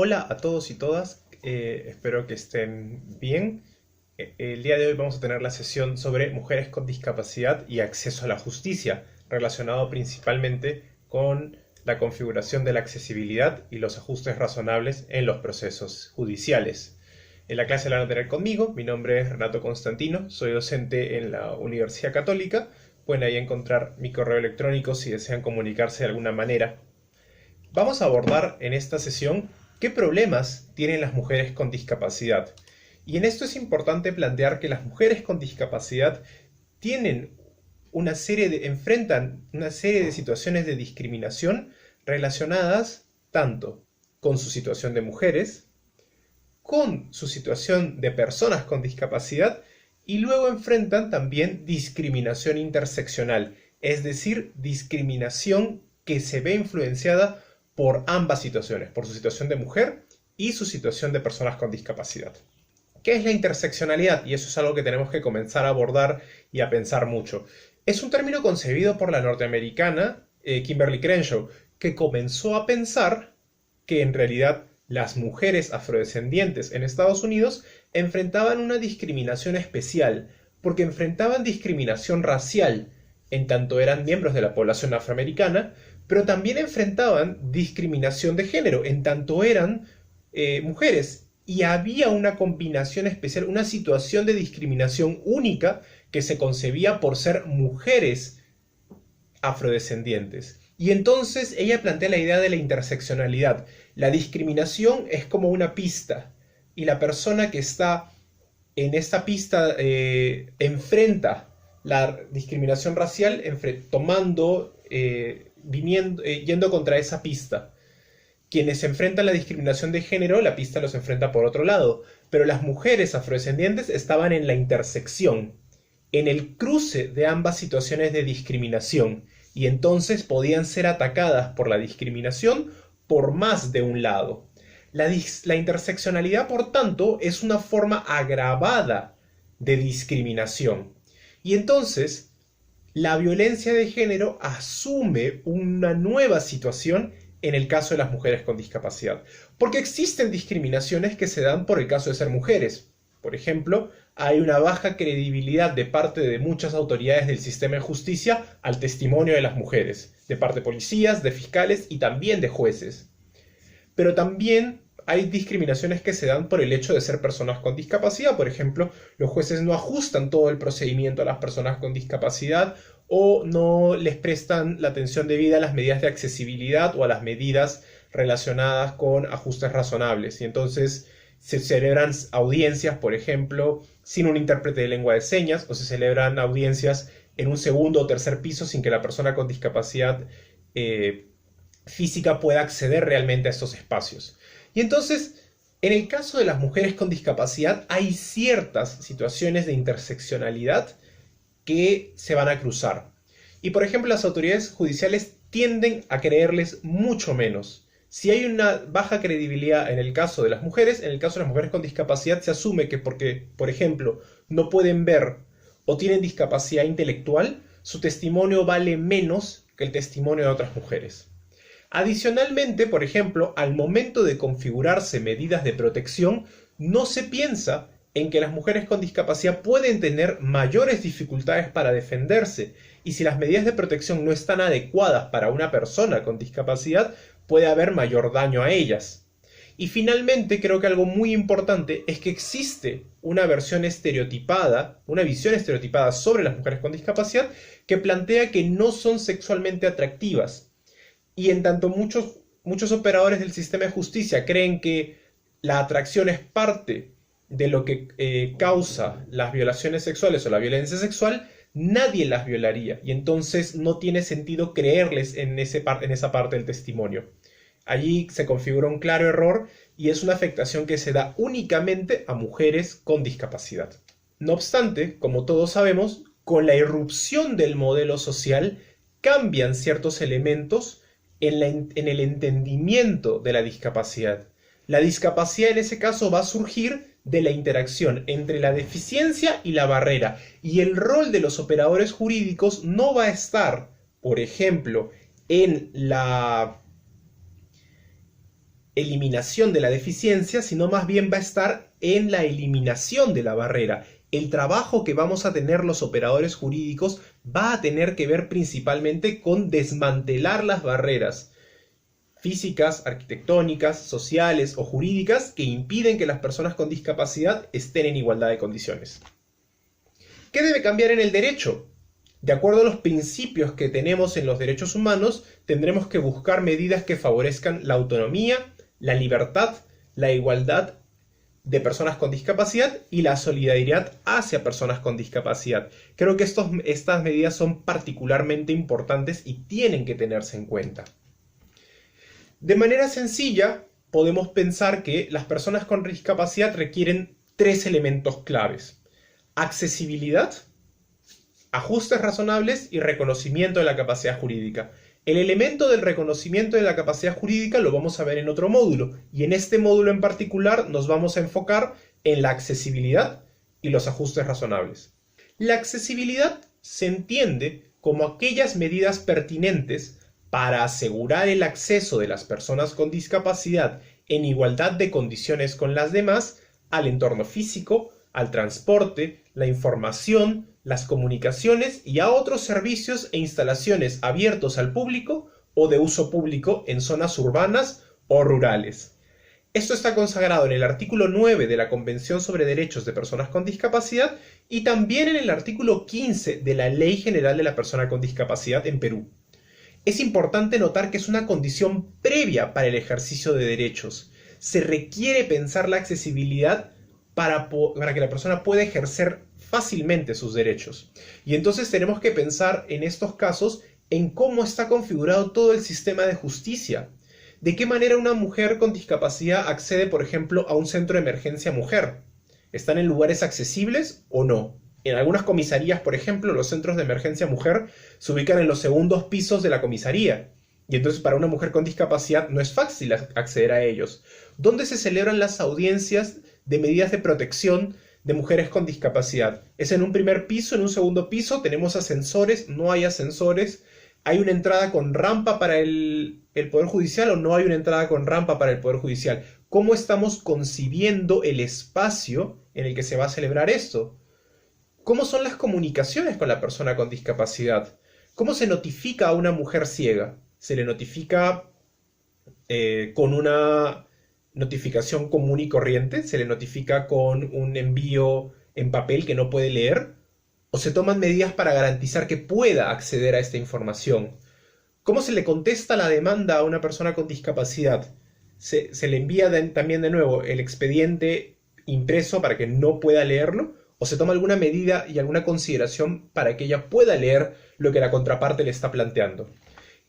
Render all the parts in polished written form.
Hola a todos y todas, espero que estén bien. El día de hoy vamos a tener la sesión sobre mujeres con discapacidad y acceso a la justicia, relacionado principalmente con la configuración de la accesibilidad y los ajustes razonables en los procesos judiciales. En la clase la van a tener conmigo, mi nombre es Renato Constantino, soy docente en la Universidad Católica. Pueden ahí encontrar mi correo electrónico si desean comunicarse de alguna manera. Vamos a abordar en esta sesión qué problemas tienen las mujeres con discapacidad. Y en esto es importante plantear que las mujeres con discapacidad enfrentan una serie de situaciones de discriminación relacionadas tanto con su situación de mujeres, con su situación de personas con discapacidad, y luego enfrentan también discriminación interseccional, es decir, discriminación que se ve influenciada por ambas situaciones, por su situación de mujer y su situación de personas con discapacidad. ¿Qué es la interseccionalidad? Y eso es algo que tenemos que comenzar a abordar y a pensar mucho. Es un término concebido por la norteamericana Kimberly Crenshaw, que comenzó a pensar que en realidad las mujeres afrodescendientes en Estados Unidos enfrentaban una discriminación especial, porque enfrentaban discriminación racial, en tanto eran miembros de la población afroamericana, pero también enfrentaban discriminación de género, en tanto eran mujeres. Y había una combinación especial, una situación de discriminación única que se concebía por ser mujeres afrodescendientes. Y entonces ella plantea la idea de la interseccionalidad. La discriminación es como una pista, y la persona que está en esta pista enfrenta la discriminación racial yendo contra esa pista. Quienes enfrentan la discriminación de género, la pista los enfrenta por otro lado, pero las mujeres afrodescendientes estaban en la intersección, en el cruce de ambas situaciones de discriminación, y entonces podían ser atacadas por la discriminación por más de un lado. La interseccionalidad, por tanto, es una forma agravada de discriminación. Y entonces, la violencia de género asume una nueva situación en el caso de las mujeres con discapacidad. Porque existen discriminaciones que se dan por el caso de ser mujeres. Por ejemplo, hay una baja credibilidad de parte de muchas autoridades del sistema de justicia al testimonio de las mujeres, de parte de policías, de fiscales y también de jueces. Pero también hay discriminaciones que se dan por el hecho de ser personas con discapacidad. Por ejemplo, los jueces no ajustan todo el procedimiento a las personas con discapacidad, o no les prestan la atención debida a las medidas de accesibilidad o a las medidas relacionadas con ajustes razonables. Y entonces se celebran audiencias, por ejemplo, sin un intérprete de lengua de señas, o se celebran audiencias en un segundo o tercer piso sin que la persona con discapacidad física pueda acceder realmente a estos espacios. Y entonces, en el caso de las mujeres con discapacidad, hay ciertas situaciones de interseccionalidad que se van a cruzar. Y por ejemplo, las autoridades judiciales tienden a creerles mucho menos. Si hay una baja credibilidad en el caso de las mujeres, en el caso de las mujeres con discapacidad se asume que porque, por ejemplo, no pueden ver o tienen discapacidad intelectual, su testimonio vale menos que el testimonio de otras mujeres. Adicionalmente, por ejemplo, al momento de configurarse medidas de protección, no se piensa en que las mujeres con discapacidad pueden tener mayores dificultades para defenderse, y si las medidas de protección no están adecuadas para una persona con discapacidad, puede haber mayor daño a ellas. Y finalmente, creo que algo muy importante es que existe una visión estereotipada sobre las mujeres con discapacidad, que plantea que no son sexualmente atractivas. Y en tanto muchos operadores del sistema de justicia creen que la atracción es parte de lo que causa las violaciones sexuales o la violencia sexual, nadie las violaría, y entonces no tiene sentido creerles en esa parte del testimonio. Allí se configura un claro error, y es una afectación que se da únicamente a mujeres con discapacidad. No obstante, como todos sabemos, con la irrupción del modelo social cambian ciertos elementos en el entendimiento de la discapacidad. La discapacidad en ese caso va a surgir de la interacción entre la deficiencia y la barrera, y el rol de los operadores jurídicos no va a estar, por ejemplo, en eliminación de la deficiencia, sino más bien va a estar en la eliminación de la barrera. El trabajo que vamos a tener los operadores jurídicos va a tener que ver principalmente con desmantelar las barreras físicas, arquitectónicas, sociales o jurídicas que impiden que las personas con discapacidad estén en igualdad de condiciones. ¿Qué debe cambiar en el derecho? De acuerdo a los principios que tenemos en los derechos humanos, tendremos que buscar medidas que favorezcan la autonomía, la libertad, la igualdad de personas con discapacidad y la solidaridad hacia personas con discapacidad. Creo que estas medidas son particularmente importantes y tienen que tenerse en cuenta. De manera sencilla, podemos pensar que las personas con discapacidad requieren 3 elementos claves: accesibilidad, ajustes razonables y reconocimiento de la capacidad jurídica. El elemento del reconocimiento de la capacidad jurídica lo vamos a ver en otro módulo, y en este módulo en particular nos vamos a enfocar en la accesibilidad y los ajustes razonables. La accesibilidad se entiende como aquellas medidas pertinentes para asegurar el acceso de las personas con discapacidad en igualdad de condiciones con las demás al entorno físico, al transporte, la información, las comunicaciones y a otros servicios e instalaciones abiertos al público o de uso público en zonas urbanas o rurales. Esto está consagrado en el artículo 9 de la Convención sobre Derechos de Personas con Discapacidad y también en el artículo 15 de la Ley General de la Persona con Discapacidad en Perú. Es importante notar que es una condición previa para el ejercicio de derechos. Se requiere pensar la accesibilidad para que la persona pueda ejercer fácilmente sus derechos. Y entonces tenemos que pensar en estos casos en cómo está configurado todo el sistema de justicia. ¿De qué manera una mujer con discapacidad accede, por ejemplo, a un centro de emergencia mujer? ¿Están en lugares accesibles o no? En algunas comisarías, por ejemplo, los centros de emergencia mujer se ubican en los segundos pisos de la comisaría. Y entonces para una mujer con discapacidad no es fácil acceder a ellos. ¿Dónde se celebran las audiencias de medidas de protección de mujeres con discapacidad? ¿Es en un primer piso, en un segundo piso? ¿Tenemos ascensores? ¿No hay ascensores? ¿Hay una entrada con rampa para el Poder Judicial o no hay una entrada con rampa para el Poder Judicial? ¿Cómo estamos concibiendo el espacio en el que se va a celebrar esto? ¿Cómo son las comunicaciones con la persona con discapacidad? ¿Cómo se notifica a una mujer ciega? ¿Se le notifica con una notificación común y corriente? ¿Se le notifica con un envío en papel que no puede leer? ¿O se toman medidas para garantizar que pueda acceder a esta información? ¿Cómo se le contesta la demanda a una persona con discapacidad? ¿Se le envía también de nuevo el expediente impreso para que no pueda leerlo? ¿O se toma alguna medida y alguna consideración para que ella pueda leer lo que la contraparte le está planteando?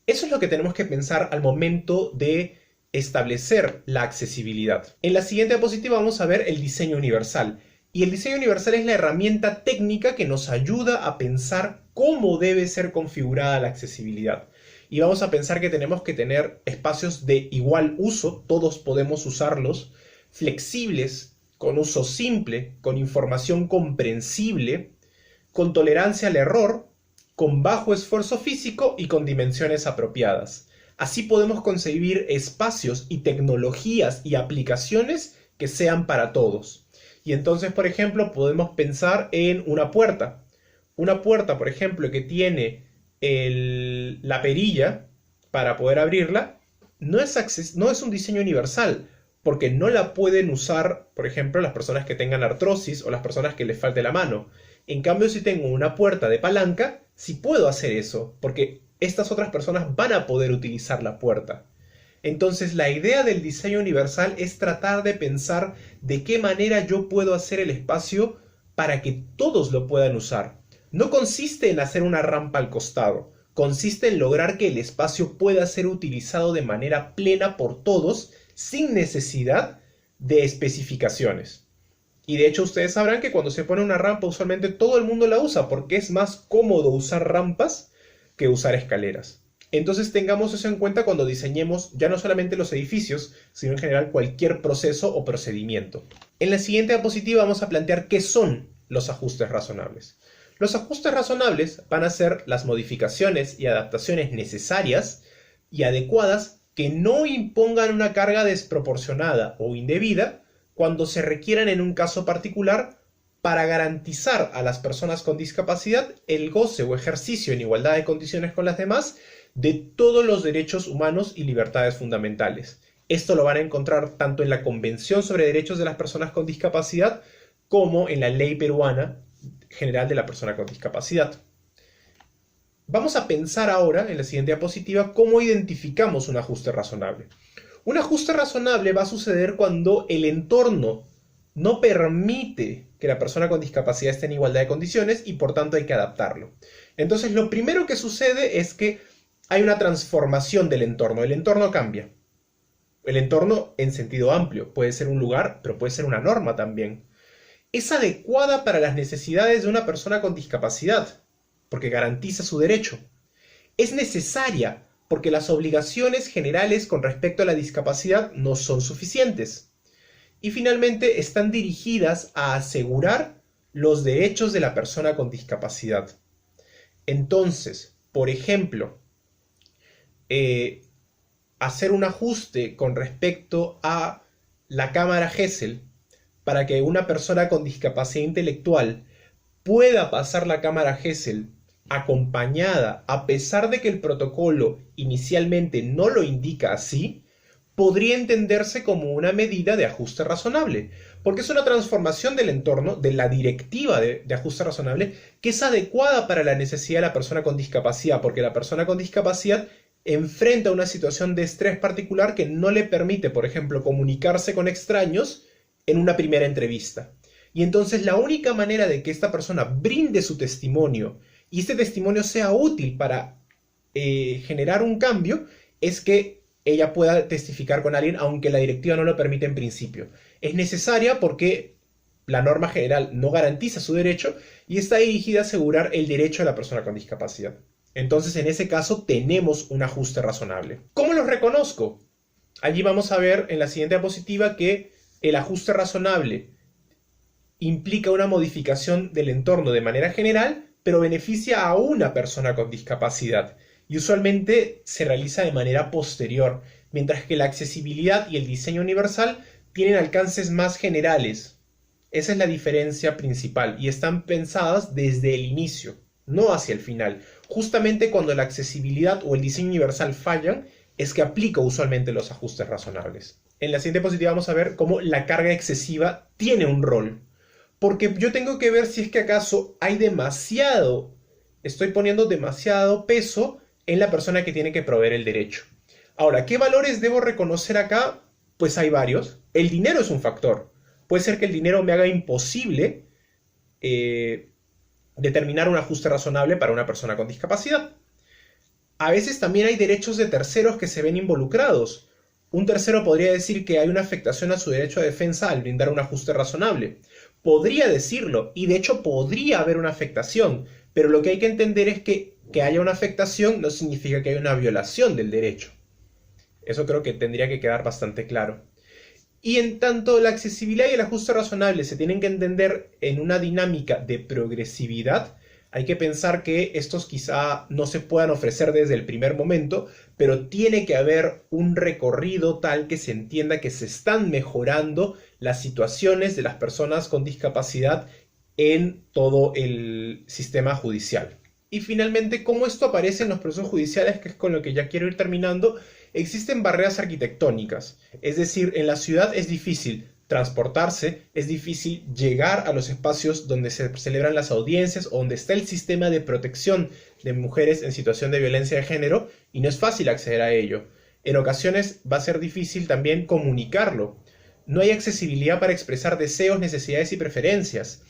Eso es lo que tenemos que pensar al momento de establecer la accesibilidad. En la siguiente diapositiva vamos a ver el diseño universal. Y el diseño universal es la herramienta técnica que nos ayuda a pensar cómo debe ser configurada la accesibilidad. Y vamos a pensar que tenemos que tener espacios de igual uso, todos podemos usarlos, flexibles, con uso simple, con información comprensible, con tolerancia al error, con bajo esfuerzo físico y con dimensiones apropiadas. Así podemos concebir espacios y tecnologías y aplicaciones que sean para todos. Y entonces, por ejemplo, podemos pensar en una puerta. Una puerta, por ejemplo, que tiene la perilla para poder abrirla, no es un diseño universal, porque no la pueden usar, por ejemplo, las personas que tengan artrosis o las personas que les falte la mano. En cambio, si tengo una puerta de palanca, sí puedo hacer eso, porque estas otras personas van a poder utilizar la puerta. Entonces, la idea del diseño universal es tratar de pensar de qué manera yo puedo hacer el espacio para que todos lo puedan usar. No consiste en hacer una rampa al costado, consiste en lograr que el espacio pueda ser utilizado de manera plena por todos, sin necesidad de especificaciones. Y de hecho ustedes sabrán que cuando se pone una rampa usualmente todo el mundo la usa porque es más cómodo usar rampas que usar escaleras. Entonces tengamos eso en cuenta cuando diseñemos ya no solamente los edificios, sino en general cualquier proceso o procedimiento. En la siguiente diapositiva vamos a plantear qué son los ajustes razonables. Los ajustes razonables van a ser las modificaciones y adaptaciones necesarias y adecuadas que no impongan una carga desproporcionada o indebida cuando se requieran en un caso particular para garantizar a las personas con discapacidad el goce o ejercicio en igualdad de condiciones con las demás de todos los derechos humanos y libertades fundamentales. Esto lo van a encontrar tanto en la Convención sobre Derechos de las Personas con Discapacidad como en la Ley Peruana General de la Persona con Discapacidad. Vamos a pensar ahora, en la siguiente diapositiva, cómo identificamos un ajuste razonable. Un ajuste razonable va a suceder cuando el entorno no permite que la persona con discapacidad esté en igualdad de condiciones y por tanto hay que adaptarlo. Entonces lo primero que sucede es que hay una transformación del entorno. El entorno cambia. El entorno en sentido amplio. Puede ser un lugar, pero puede ser una norma también. Es adecuada para las necesidades de una persona con discapacidad, porque garantiza su derecho. Es necesaria, porque las obligaciones generales con respecto a la discapacidad no son suficientes. Y finalmente están dirigidas a asegurar los derechos de la persona con discapacidad. Entonces, por ejemplo, hacer un ajuste con respecto a la cámara Gesell para que una persona con discapacidad intelectual pueda pasar la cámara Gesell acompañada, a pesar de que el protocolo inicialmente no lo indica así, podría entenderse como una medida de ajuste razonable, porque es una transformación del entorno, de la directiva de ajuste razonable, que es adecuada para la necesidad de la persona con discapacidad, porque la persona con discapacidad enfrenta una situación de estrés particular que no le permite, por ejemplo, comunicarse con extraños en una primera entrevista. Y entonces la única manera de que esta persona brinde su testimonio y este testimonio sea útil para generar un cambio es que ella pueda testificar con alguien, aunque la directiva no lo permite en principio. Es necesaria porque la norma general no garantiza su derecho y está dirigida a asegurar el derecho de la persona con discapacidad. Entonces, en ese caso, tenemos un ajuste razonable. ¿Cómo lo reconozco? Allí vamos a ver en la siguiente diapositiva que el ajuste razonable implica una modificación del entorno de manera general, pero beneficia a una persona con discapacidad y usualmente se realiza de manera posterior, mientras que la accesibilidad y el diseño universal tienen alcances más generales. Esa es la diferencia principal y están pensadas desde el inicio, no hacia el final. Justamente cuando la accesibilidad o el diseño universal fallan, es que aplica usualmente los ajustes razonables. En la siguiente diapositiva vamos a ver cómo la carga excesiva tiene un rol. Porque yo tengo que ver si es que acaso estoy poniendo demasiado peso en la persona que tiene que proveer el derecho. Ahora, ¿qué valores debo reconocer acá? Pues hay varios. El dinero es un factor. Puede ser que el dinero me haga imposible determinar un ajuste razonable para una persona con discapacidad. A veces también hay derechos de terceros que se ven involucrados. Un tercero podría decir que hay una afectación a su derecho a defensa al brindar un ajuste razonable. Podría decirlo, y de hecho podría haber una afectación, pero lo que hay que entender es que haya una afectación no significa que haya una violación del derecho. Eso creo que tendría que quedar bastante claro. Y en tanto la accesibilidad y el ajuste razonable se tienen que entender en una dinámica de progresividad, hay que pensar que estos quizá no se puedan ofrecer desde el primer momento, pero tiene que haber un recorrido tal que se entienda que se están mejorando las situaciones de las personas con discapacidad en todo el sistema judicial. Y finalmente, ¿cómo esto aparece en los procesos judiciales? Que es con lo que ya quiero ir terminando. Existen barreras arquitectónicas, es decir, en la ciudad es difícil transportarse, es difícil llegar a los espacios donde se celebran las audiencias o donde está el sistema de protección de mujeres en situación de violencia de género y no es fácil acceder a ello. En ocasiones va a ser difícil también comunicarlo. No hay accesibilidad para expresar deseos, necesidades y preferencias.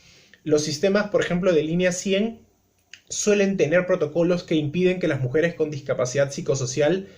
Los sistemas, por ejemplo, de línea 100 suelen tener protocolos que impiden que las mujeres con discapacidad psicosocial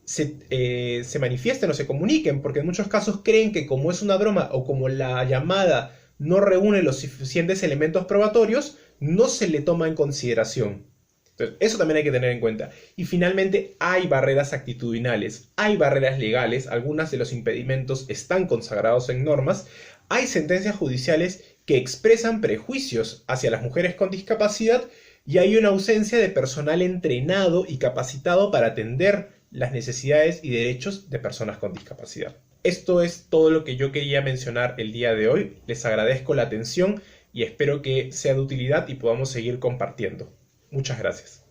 se manifiesten o se comuniquen, porque en muchos casos creen que como es una broma o como la llamada no reúne los suficientes elementos probatorios, no se le toma en consideración. Entonces, eso también hay que tener en cuenta. Y finalmente hay barreras actitudinales, hay barreras legales, algunos de los impedimentos están consagrados en normas, hay sentencias judiciales que expresan prejuicios hacia las mujeres con discapacidad y hay una ausencia de personal entrenado y capacitado para atender las necesidades y derechos de personas con discapacidad. Esto es todo lo que yo quería mencionar el día de hoy. Les agradezco la atención y espero que sea de utilidad y podamos seguir compartiendo. Muchas gracias.